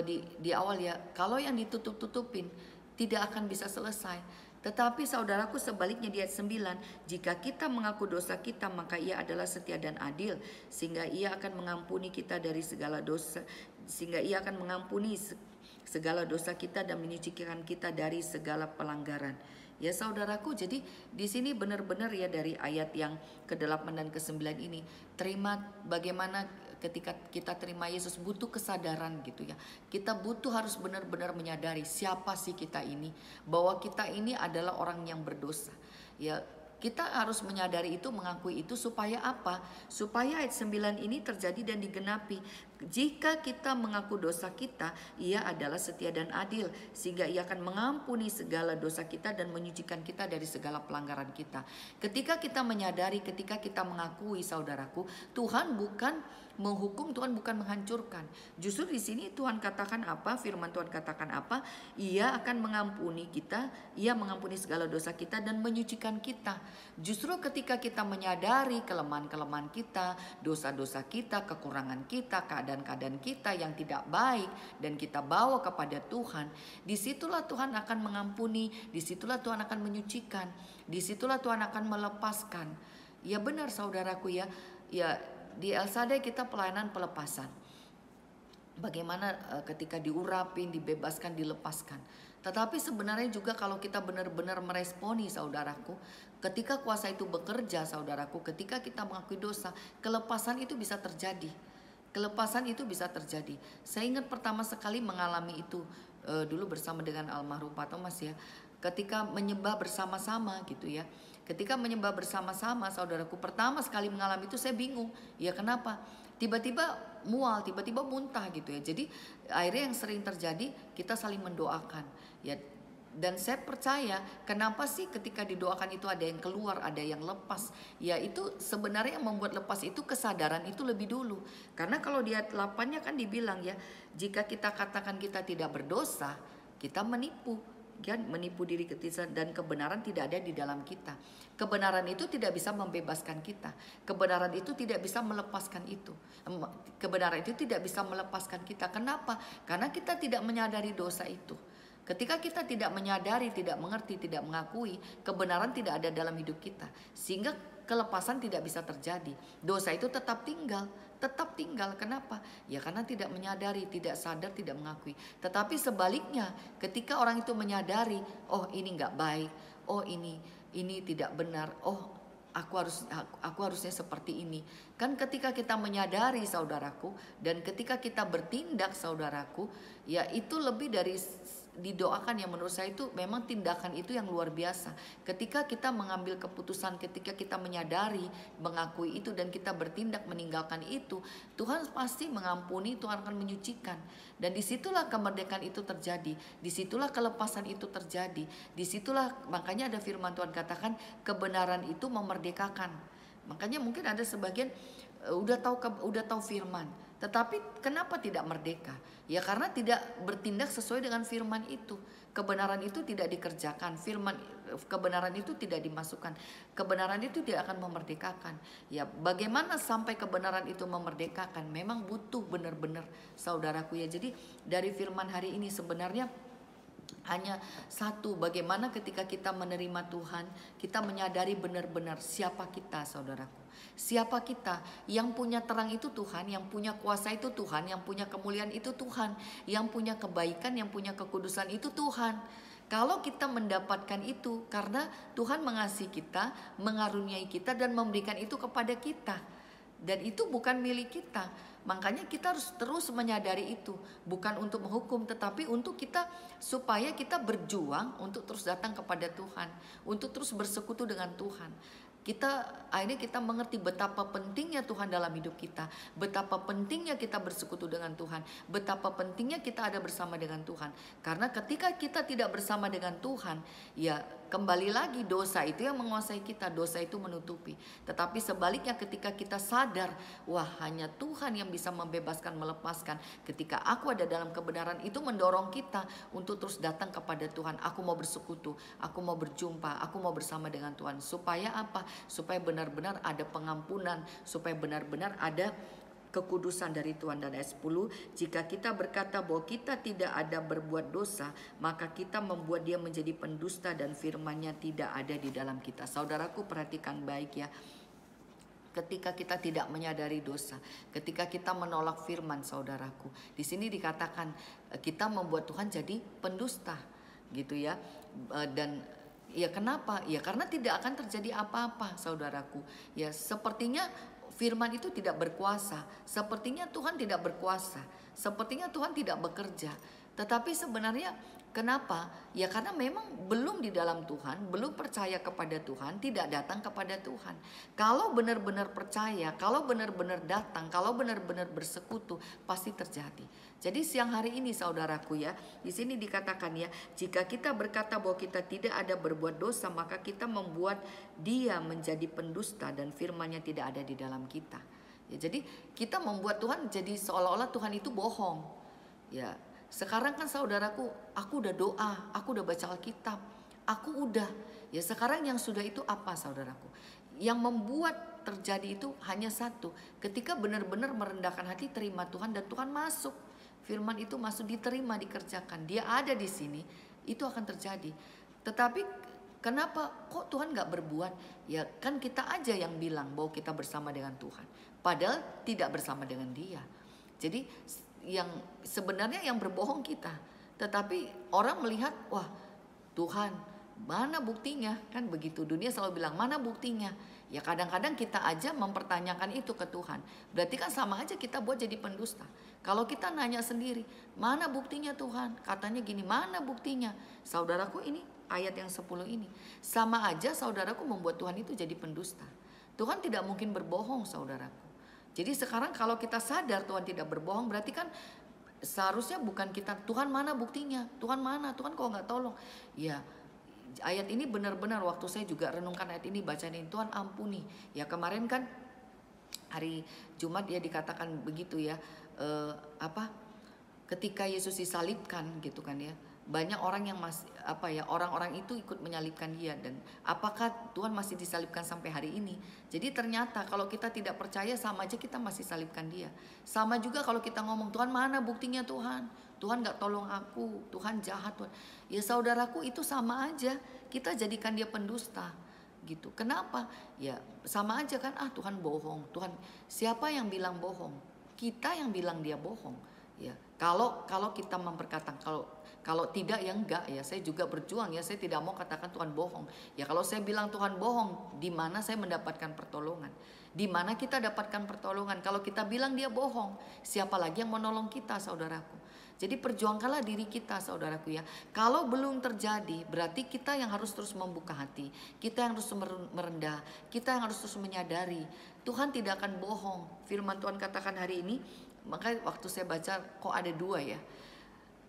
Speaker 1: di awal ya, kalau yang ditutup-tutupin tidak akan bisa selesai. Tetapi saudaraku sebaliknya di ayat 9, jika kita mengaku dosa kita maka ia adalah setia dan adil sehingga ia akan mengampuni kita dari segala dosa, sehingga ia akan mengampuni segala dosa kita dan menyucikan kita dari segala pelanggaran. Ya saudaraku, jadi di sini benar-benar ya dari ayat yang ke-8 dan ke-9 ini, terima bagaimana ketika kita terima Yesus butuh kesadaran gitu ya. Kita butuh harus benar-benar menyadari siapa sih kita ini, bahwa kita ini adalah orang yang berdosa. Ya, kita harus menyadari itu, mengakui itu supaya apa? Supaya ayat 9 ini terjadi dan digenapi. Jika kita mengaku dosa kita, ia adalah setia dan adil sehingga ia akan mengampuni segala dosa kita dan menyucikan kita dari segala pelanggaran kita. Ketika kita menyadari, ketika kita mengakui saudaraku, Tuhan bukan menghukum, Tuhan bukan menghancurkan. Justru di sini Tuhan katakan apa? Firman Tuhan katakan apa? Ia akan mengampuni kita, ia mengampuni segala dosa kita dan menyucikan kita. Justru ketika kita menyadari kelemahan-kelemahan kita, dosa-dosa kita, kekurangan kita, keadaan-keadaan kita yang tidak baik dan kita bawa kepada Tuhan, disitulah Tuhan akan mengampuni, disitulah Tuhan akan menyucikan, disitulah Tuhan akan melepaskan. Ya benar saudaraku ya, ya di El Shaddai kita pelayanan pelepasan. Bagaimana ketika diurapin, dibebaskan, dilepaskan. Tetapi sebenarnya juga kalau kita benar-benar meresponi saudaraku, ketika kuasa itu bekerja saudaraku, ketika kita mengakui dosa, kelepasan itu bisa terjadi. Kelepasan itu bisa terjadi. Saya ingat pertama sekali mengalami itu dulu bersama dengan almarhum Pak Thomas ya. Ketika menyembah bersama-sama gitu ya. Ketika menyembah bersama-sama saudaraku, pertama sekali mengalami itu saya bingung. Ya kenapa? Tiba-tiba mual, tiba-tiba muntah gitu ya. Jadi akhirnya yang sering terjadi kita saling mendoakan ya. Dan saya percaya kenapa sih ketika didoakan itu ada yang keluar, ada yang lepas. Ya itu sebenarnya yang membuat lepas itu kesadaran itu lebih dulu. Karena kalau di ayat 8-nya kan dibilang ya, jika kita katakan kita tidak berdosa, kita menipu. Kan menipu diri kita dan kebenaran tidak ada di dalam kita. Kebenaran itu tidak bisa membebaskan kita. Kebenaran itu tidak bisa melepaskan itu. Kebenaran itu tidak bisa melepaskan kita. Kenapa? Karena kita tidak menyadari dosa itu. Ketika kita tidak menyadari, tidak mengerti, tidak mengakui, kebenaran tidak ada dalam hidup kita. Sehingga kelepasan tidak bisa terjadi. Dosa itu tetap tinggal. Tetap tinggal. Kenapa? Ya karena tidak menyadari, tidak sadar, tidak mengakui. Tetapi sebaliknya, ketika orang itu menyadari, oh ini nggak baik, oh ini tidak benar, oh aku harusnya seperti ini. Kan ketika kita menyadari saudaraku, dan ketika kita bertindak saudaraku, ya itu lebih dari didoakan yang menurut saya itu memang tindakan itu yang luar biasa. Ketika kita mengambil keputusan, ketika kita menyadari, mengakui itu dan kita bertindak meninggalkan itu, Tuhan pasti mengampuni, Tuhan akan menyucikan. Dan disitulah kemerdekaan itu terjadi, disitulah kelepasan itu terjadi, disitulah makanya ada firman Tuhan katakan kebenaran itu memerdekakan. Makanya mungkin ada sebagian udah tahu firman, tetapi kenapa tidak merdeka? Ya karena tidak bertindak sesuai dengan firman itu. Kebenaran itu tidak dikerjakan, kebenaran itu tidak dimasukkan. Kebenaran itu tidak akan memerdekakan. Ya bagaimana sampai kebenaran itu memerdekakan? Memang butuh benar-benar saudaraku ya. Jadi dari firman hari ini sebenarnya hanya satu, bagaimana ketika kita menerima Tuhan, kita menyadari benar-benar siapa kita saudaraku. Siapa kita? Yang punya terang itu Tuhan, yang punya kuasa itu Tuhan, yang punya kemuliaan itu Tuhan, yang punya kebaikan, yang punya kekudusan itu Tuhan. Kalau kita mendapatkan itu karena Tuhan mengasihi kita, mengaruniai kita dan memberikan itu kepada kita. Dan itu bukan milik kita. Makanya kita harus terus menyadari itu. Bukan untuk menghukum, tetapi untuk kita, supaya kita berjuang untuk terus datang kepada Tuhan, untuk terus bersekutu dengan Tuhan. Akhirnya kita mengerti betapa pentingnya Tuhan dalam hidup kita, betapa pentingnya kita bersekutu dengan Tuhan, betapa pentingnya kita ada bersama dengan Tuhan. Karena ketika kita tidak bersama dengan Tuhan, ya kembali lagi dosa itu yang menguasai kita, dosa itu menutupi. Tetapi sebaliknya ketika kita sadar, wah hanya Tuhan yang bisa membebaskan, melepaskan. Ketika aku ada dalam kebenaran, itu mendorong kita untuk terus datang kepada Tuhan. Aku mau bersekutu, aku mau berjumpa, aku mau bersama dengan Tuhan. Supaya apa? Supaya benar-benar ada pengampunan, supaya benar-benar ada kekudusan dari Tuhan. Dan ayat 10, jika kita berkata bahwa kita tidak ada berbuat dosa, maka kita membuat dia menjadi pendusta dan firman-Nya tidak ada di dalam kita. Saudaraku, perhatikan baik ya. Ketika kita tidak menyadari dosa, ketika kita menolak firman, saudaraku, di sini dikatakan kita membuat Tuhan jadi pendusta, gitu ya. Dan ya kenapa? Ya karena tidak akan terjadi apa-apa, saudaraku. Ya sepertinya firman itu tidak berkuasa, sepertinya Tuhan tidak berkuasa, sepertinya Tuhan tidak bekerja. Tetapi sebenarnya kenapa? Ya karena memang belum di dalam Tuhan, belum percaya kepada Tuhan, tidak datang kepada Tuhan. Kalau benar-benar percaya, kalau benar-benar datang, kalau benar-benar bersekutu, pasti terjadi. Jadi siang hari ini saudaraku ya, di sini dikatakan ya, jika kita berkata bahwa kita tidak ada berbuat dosa, maka kita membuat dia menjadi pendusta dan firman-Nya tidak ada di dalam kita. Ya, jadi kita membuat Tuhan jadi seolah-olah Tuhan itu bohong. Ya, sekarang kan saudaraku, aku udah doa, aku udah baca Alkitab, aku udah. Ya sekarang yang sudah itu apa saudaraku? Yang membuat terjadi itu hanya satu. Ketika benar-benar merendahkan hati, terima Tuhan dan Tuhan masuk. Firman itu masuk, diterima, dikerjakan. Dia ada di sini, itu akan terjadi. Tetapi kenapa kok Tuhan gak berbuat? Ya kan kita aja yang bilang bahwa kita bersama dengan Tuhan. Padahal tidak bersama dengan Dia. Jadi yang sebenarnya yang berbohong kita. Tetapi orang melihat, wah Tuhan mana buktinya? Kan begitu, dunia selalu bilang mana buktinya? Ya kadang-kadang kita aja mempertanyakan itu ke Tuhan. Berarti kan sama aja kita buat jadi pendusta. Kalau kita nanya sendiri, mana buktinya Tuhan? Katanya gini, mana buktinya? Saudaraku, ini ayat yang 10 ini. Sama aja saudaraku membuat Tuhan itu jadi pendusta. Tuhan tidak mungkin berbohong saudaraku. Jadi sekarang kalau kita sadar Tuhan tidak berbohong, berarti kan seharusnya bukan kita, Tuhan mana buktinya? Tuhan mana? Tuhan kok nggak tolong? Ya ayat ini benar-benar waktu saya juga renungkan ayat ini, bacain Tuhan ampuni. Ya kemarin kan hari Jumat ya dikatakan begitu ya, ketika Yesus disalibkan gitu kan ya, banyak orang yang masih orang-orang itu ikut menyalibkan Dia. Dan apakah Tuhan masih disalibkan sampai hari ini? Jadi ternyata kalau kita tidak percaya, sama aja kita masih salibkan Dia. Sama juga kalau kita ngomong, Tuhan mana buktinya Tuhan? Tuhan gak tolong aku, Tuhan jahat Tuhan. Ya saudaraku, itu sama aja, kita jadikan Dia pendusta gitu. Kenapa? Ya sama aja kan, Tuhan bohong. Tuhan, siapa yang bilang bohong? Kita yang bilang Dia bohong. Ya kalau kita memperkatakan, kalau tidak ya enggak ya, saya juga berjuang ya, saya tidak mau katakan Tuhan bohong. Ya kalau saya bilang Tuhan bohong, di mana saya mendapatkan pertolongan? Di mana kita dapatkan pertolongan? Kalau kita bilang Dia bohong, siapa lagi yang menolong kita saudaraku? Jadi perjuangkanlah diri kita saudaraku ya. Kalau belum terjadi, berarti kita yang harus terus membuka hati. Kita yang harus merendah. Kita yang harus terus menyadari Tuhan tidak akan bohong. Firman Tuhan katakan hari ini, makanya waktu saya baca kok ada dua ya.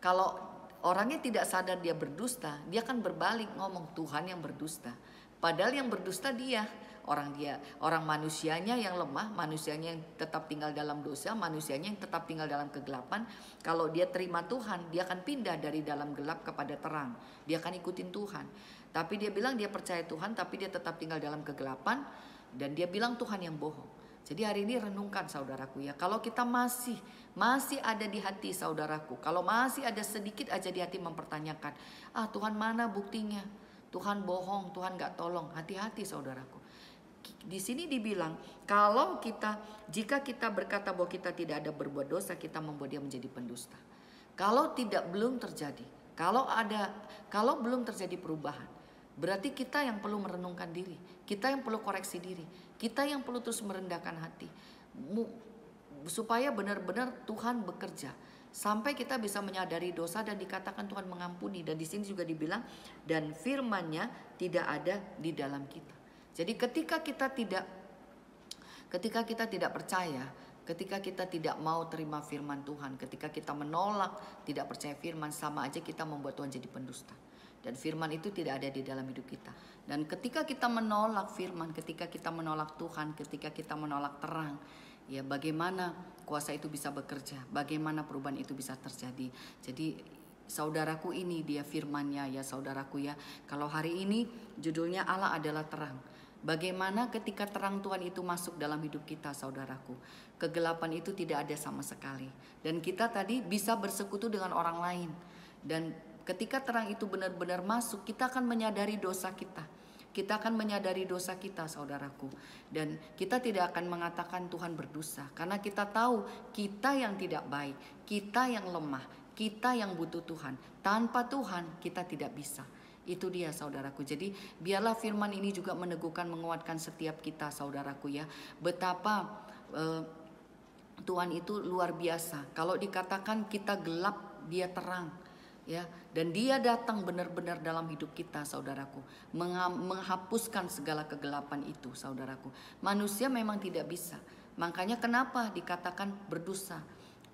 Speaker 1: Kalau orangnya tidak sadar dia berdusta, dia akan berbalik ngomong Tuhan yang berdusta. Padahal yang berdusta dia. Orang manusianya yang lemah, manusianya yang tetap tinggal dalam dosa, manusianya yang tetap tinggal dalam kegelapan. Kalau dia terima Tuhan, dia akan pindah dari dalam gelap kepada terang. Dia akan ikutin Tuhan. Tapi dia bilang dia percaya Tuhan, tapi dia tetap tinggal dalam kegelapan. Dan dia bilang Tuhan yang bohong. Jadi hari ini renungkan saudaraku ya. Kalau kita masih ada di hati saudaraku, kalau masih ada sedikit aja di hati mempertanyakan, Tuhan mana buktinya? Tuhan bohong, Tuhan gak tolong. Hati-hati saudaraku. Di sini dibilang jika kita berkata bahwa kita tidak ada berbuat dosa, kita membuat Dia menjadi pendusta. Kalau belum terjadi, kalau belum terjadi perubahan, berarti kita yang perlu merenungkan diri, kita yang perlu koreksi diri, kita yang perlu terus merendahkan hati, supaya benar-benar Tuhan bekerja sampai kita bisa menyadari dosa dan dikatakan Tuhan mengampuni. Dan di sini juga dibilang dan firman-Nya tidak ada di dalam kita. Jadi ketika kita tidak percaya, ketika kita tidak mau terima firman Tuhan, ketika kita menolak, tidak percaya firman, sama aja kita membuat Tuhan jadi pendusta. dan firman itu tidak ada di dalam hidup kita. Dan ketika kita menolak firman, ketika kita menolak Tuhan, ketika kita menolak terang, ya bagaimana kuasa itu bisa bekerja, bagaimana perubahan itu bisa terjadi. Jadi saudaraku, ini dia firman-Nya ya saudaraku ya. Kalau hari ini judulnya Allah adalah terang. Bagaimana ketika terang Tuhan itu masuk dalam hidup kita saudaraku, kegelapan itu tidak ada sama sekali. Dan kita tadi bisa bersekutu dengan orang lain. Dan ketika terang itu benar-benar masuk, kita akan menyadari dosa kita. Kita akan menyadari dosa kita saudaraku. Dan kita tidak akan mengatakan Tuhan berdosa. Karena kita tahu kita yang tidak baik, kita yang lemah, kita yang butuh Tuhan. Tanpa Tuhan kita tidak bisa. Itu dia saudaraku. Jadi biarlah firman ini juga meneguhkan, menguatkan setiap kita saudaraku ya. Betapa Tuhan itu luar biasa. Kalau dikatakan kita gelap, dia terang. Ya, dan dia datang benar-benar dalam hidup kita saudaraku, menghapuskan segala kegelapan itu saudaraku. Manusia memang tidak bisa. Makanya kenapa dikatakan berdosa?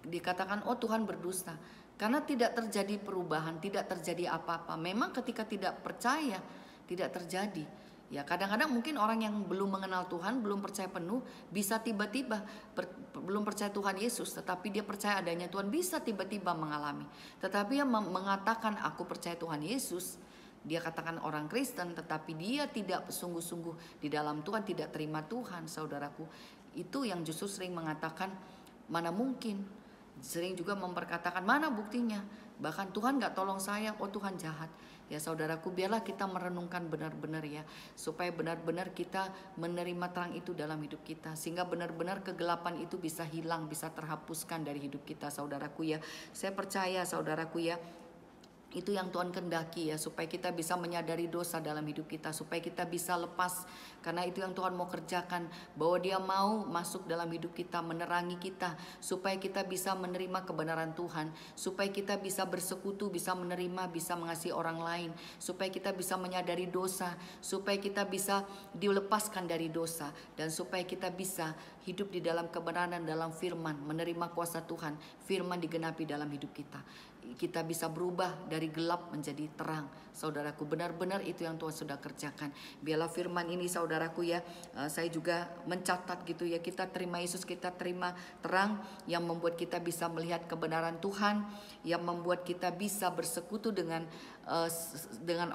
Speaker 1: Dikatakan oh Tuhan berdosa. Karena tidak terjadi perubahan, tidak terjadi apa-apa. Memang ketika tidak percaya, tidak terjadi. Ya kadang-kadang mungkin orang yang belum mengenal Tuhan, belum percaya penuh, bisa tiba-tiba belum percaya Tuhan Yesus, tetapi dia percaya adanya Tuhan, bisa tiba-tiba mengalami. Tetapi yang mengatakan aku percaya Tuhan Yesus, dia katakan orang Kristen, tetapi dia tidak sungguh-sungguh di dalam Tuhan, tidak terima Tuhan saudaraku. Itu yang justru sering mengatakan mana mungkin. Sering juga memperkatakan mana buktinya. Bahkan Tuhan gak tolong saya, oh Tuhan jahat. Ya saudaraku, biarlah kita merenungkan benar-benar ya. Supaya benar-benar kita menerima terang itu dalam hidup kita. Sehingga benar-benar kegelapan itu bisa hilang, bisa terhapuskan dari hidup kita saudaraku ya. Saya percaya saudaraku ya, itu yang Tuhan kehendaki ya, supaya kita bisa menyadari dosa dalam hidup kita, supaya kita bisa lepas. Karena itu yang Tuhan mau kerjakan, bahwa dia mau masuk dalam hidup kita, menerangi kita, supaya kita bisa menerima kebenaran Tuhan, supaya kita bisa bersekutu, bisa menerima, bisa mengasihi orang lain, supaya kita bisa menyadari dosa, supaya kita bisa dilepaskan dari dosa, dan supaya kita bisa hidup di dalam kebenaran, dalam firman, menerima kuasa Tuhan, firman digenapi dalam hidup kita. Kita bisa berubah dari gelap menjadi terang saudaraku. Benar-benar itu yang Tuhan sudah kerjakan. Biarlah firman ini saudaraku ya, saya juga mencatat gitu ya, kita terima Yesus, kita terima terang yang membuat kita bisa melihat kebenaran Tuhan, yang membuat kita bisa bersekutu dengan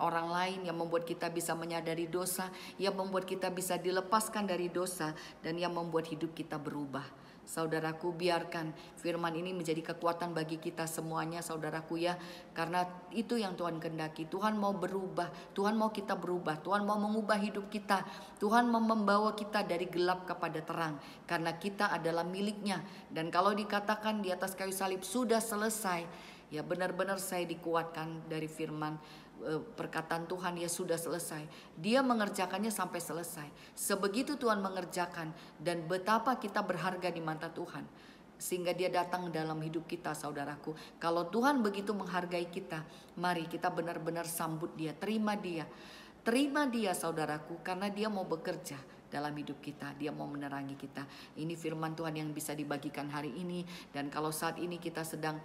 Speaker 1: orang lain, yang membuat kita bisa menyadari dosa, yang membuat kita bisa dilepaskan dari dosa, dan yang membuat hidup kita berubah. Saudaraku, biarkan firman ini menjadi kekuatan bagi kita semuanya saudaraku ya. Karena itu yang Tuhan kehendaki. Tuhan mau berubah, Tuhan mau kita berubah, Tuhan mau mengubah hidup kita, Tuhan mau membawa kita dari gelap kepada terang. Karena kita adalah miliknya. Dan kalau dikatakan di atas kayu salib sudah selesai, ya benar-benar saya dikuatkan dari firman perkataan Tuhan, ya sudah selesai. Dia mengerjakannya sampai selesai. Sebegitu Tuhan mengerjakan, dan betapa kita berharga di mata Tuhan, sehingga dia datang dalam hidup kita saudaraku. Kalau Tuhan begitu menghargai kita, mari kita benar-benar sambut dia, terima dia. Terima dia saudaraku, karena dia mau bekerja dalam hidup kita, dia mau menerangi kita. Ini firman Tuhan yang bisa dibagikan hari ini. Dan kalau saat ini kita sedang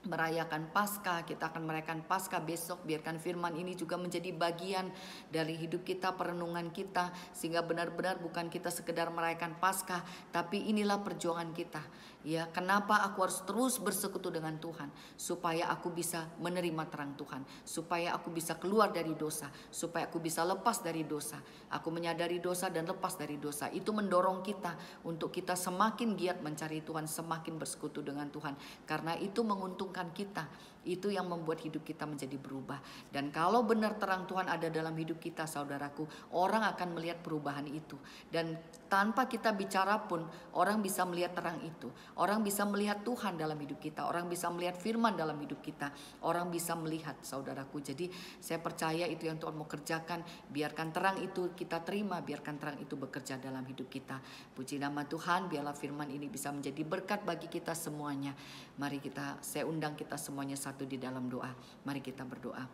Speaker 1: merayakan Paskah, kita akan merayakan Paskah besok. Biarkan firman ini juga menjadi bagian dari hidup kita, perenungan kita, sehingga benar-benar bukan kita sekedar merayakan Paskah, tapi inilah perjuangan kita. Ya, kenapa aku harus terus bersekutu dengan Tuhan? Supaya aku bisa menerima terang Tuhan, supaya aku bisa keluar dari dosa, supaya aku bisa lepas dari dosa. Aku menyadari dosa dan lepas dari dosa. Itu mendorong kita untuk kita semakin giat mencari Tuhan, semakin bersekutu dengan Tuhan. Karena itu menguntungkan kita. Itu yang membuat hidup kita menjadi berubah. Dan kalau benar terang Tuhan ada dalam hidup kita saudaraku, orang akan melihat perubahan itu. Dan tanpa kita bicara pun orang bisa melihat terang itu. Orang bisa melihat Tuhan dalam hidup kita. Orang bisa melihat firman dalam hidup kita. Orang bisa melihat saudaraku. Jadi saya percaya itu yang Tuhan mau kerjakan. Biarkan terang itu kita terima. Biarkan terang itu bekerja dalam hidup kita. Puji nama Tuhan. Biarlah firman ini bisa menjadi berkat bagi kita semuanya. Mari saya undang kita semuanya satu di dalam doa. Mari kita berdoa.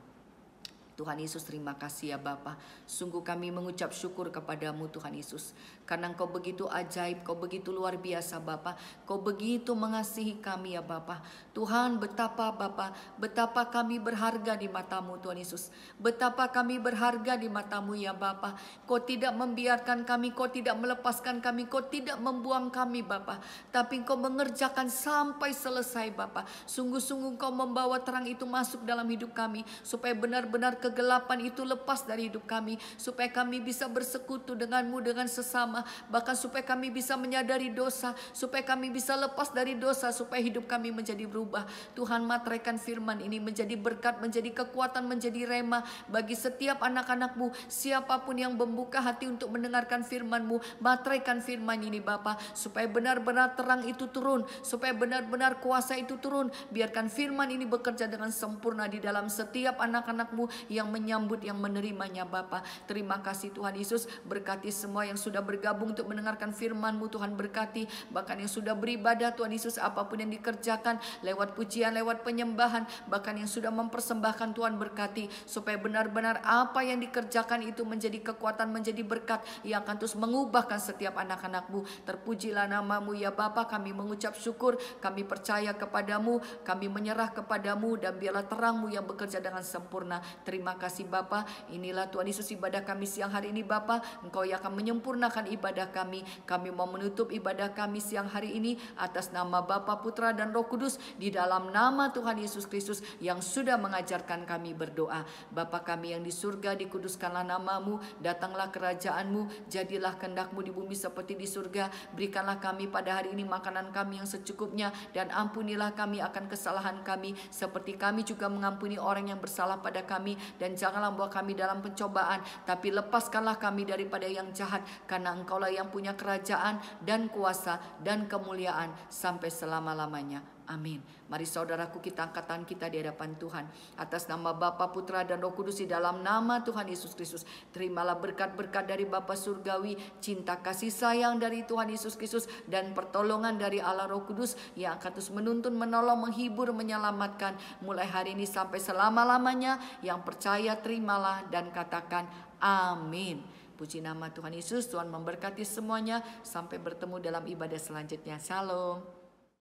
Speaker 1: Tuhan Yesus, terima kasih ya Bapa. Sungguh kami mengucap syukur kepadamu Tuhan Yesus. Karena Engkau begitu ajaib, Kau begitu luar biasa Bapa. Kau begitu mengasihi kami ya Bapa. Tuhan, betapa Bapa, betapa kami berharga di matamu Tuhan Yesus. Betapa kami berharga di matamu ya Bapa. Kau tidak membiarkan kami, Kau tidak melepaskan kami, Kau tidak membuang kami Bapa. Tapi Kau mengerjakan sampai selesai Bapa. Sungguh-sungguh Kau membawa terang itu masuk dalam hidup kami. Supaya benar-benar kegelapan itu lepas dari hidup kami, supaya kami bisa bersekutu denganmu, dengan sesama, bahkan supaya kami bisa menyadari dosa, supaya kami bisa lepas dari dosa, supaya hidup kami menjadi berubah. Tuhan, materaikan firman ini menjadi berkat, menjadi kekuatan, menjadi rema bagi setiap anak-anakmu. Siapapun yang membuka hati untuk mendengarkan firman-Mu, materaikan firman ini Bapa, supaya benar-benar terang itu turun, supaya benar-benar kuasa itu turun. Biarkan firman ini bekerja dengan sempurna di dalam setiap anak-anakmu yang menyambut, yang menerimanya Bapa. Terima kasih Tuhan Yesus. Berkati semua yang sudah bergabung untuk mendengarkan firman-Mu Tuhan, berkati bahkan yang sudah beribadah Tuhan Yesus, apapun yang dikerjakan lewat pujian, lewat penyembahan, bahkan yang sudah mempersembahkan Tuhan, berkati supaya benar-benar apa yang dikerjakan itu menjadi kekuatan, menjadi berkat yang akan terus mengubahkan setiap anak-anak-Mu. Terpujilah nama-Mu ya Bapa. Kami mengucap syukur, kami percaya kepadamu, kami menyerah kepadamu, dan biarlah terang-Mu yang bekerja dengan sempurna. Terima kasih Bapa. Inilah Tuhan Yesus ibadah kami siang hari ini Bapa. Engkau yang akan menyempurnakan ibadah kami. Kami mau menutup ibadah kami siang hari ini atas nama Bapa, Putra dan Roh Kudus, di dalam nama Tuhan Yesus Kristus yang sudah mengajarkan kami berdoa. Bapa kami yang di surga, dikuduskanlah nama-Mu, datanglah kerajaan-Mu, jadilah kehendak-Mu di bumi seperti di surga. Berikanlah kami pada hari ini makanan kami yang secukupnya, dan ampunilah kami akan kesalahan kami seperti kami juga mengampuni orang yang bersalah pada kami. Dan janganlah bawa kami dalam pencobaan, tapi lepaskanlah kami daripada yang jahat, karena Engkaulah yang punya kerajaan dan kuasa dan kemuliaan sampai selama-lamanya. Amin. Mari saudaraku, kita angkat tangan kita di hadapan Tuhan. Atas nama Bapa, Putra dan Roh Kudus, di dalam nama Tuhan Yesus Kristus, terimalah berkat-berkat dari Bapa Surgawi, cinta kasih sayang dari Tuhan Yesus Kristus, dan pertolongan dari Allah Roh Kudus yang akan terus menuntun, menolong, menghibur, menyelamatkan mulai hari ini sampai selama-lamanya. Yang percaya terimalah dan katakan amin. Puji nama Tuhan Yesus. Tuhan memberkati semuanya. Sampai bertemu dalam ibadah selanjutnya. Shalom.